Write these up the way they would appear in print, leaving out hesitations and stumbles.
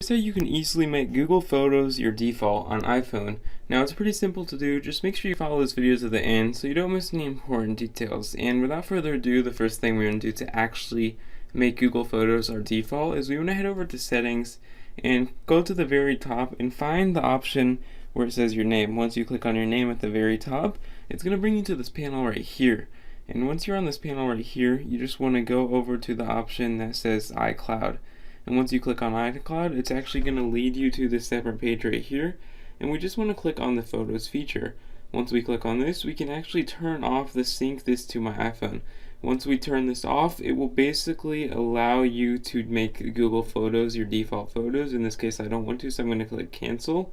So you can easily make Google Photos your default on iPhone. Now it's pretty simple to do, just make sure you follow this video to the end so you don't miss any important details. And without further ado, the first thing we're going to do to actually make Google Photos our default is we want to head over to settings and go to the very top and find the option where it says your name. Once you click on your name at the very top, it's going to bring you to this panel right here. And once you're on this panel right here, you just want to go over to the option that says iCloud. And once you click on iCloud, it's actually going to lead you to this separate page right here. And we just want to click on the Photos feature. Once we click on this, we can actually turn off the sync this to my iPhone. Once we turn this off, it will basically allow you to make Google Photos your default photos. In this case, I don't want to, so I'm going to click cancel.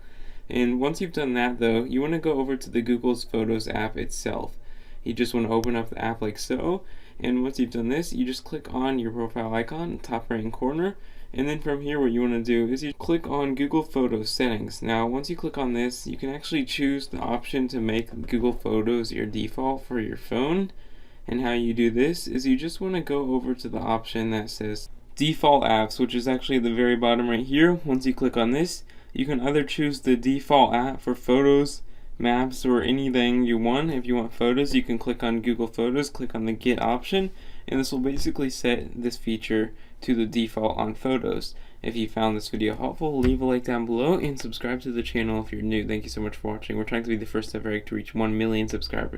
And once you've done that though, you want to go over to the Google's Photos app itself. You just want to open up the app like so. And once you've done this, you just click on your profile icon in the top right hand corner. And then from here, what you want to do is you click on Google Photos settings. Now, once you click on this, you can actually choose the option to make Google Photos your default for your phone. And how you do this is you just want to go over to the option that says Default Apps, which is actually at the very bottom right here. Once you click on this, you can either choose the default app for photos, maps, or anything you want. If you want photos, you can click on Google Photos, click on the Get option, and this will basically set this feature to the default on photos. If you found this video helpful, leave a like down below and subscribe to the channel if you're new. Thank you so much for watching. We're trying to be the first ever to reach 1 million subscribers.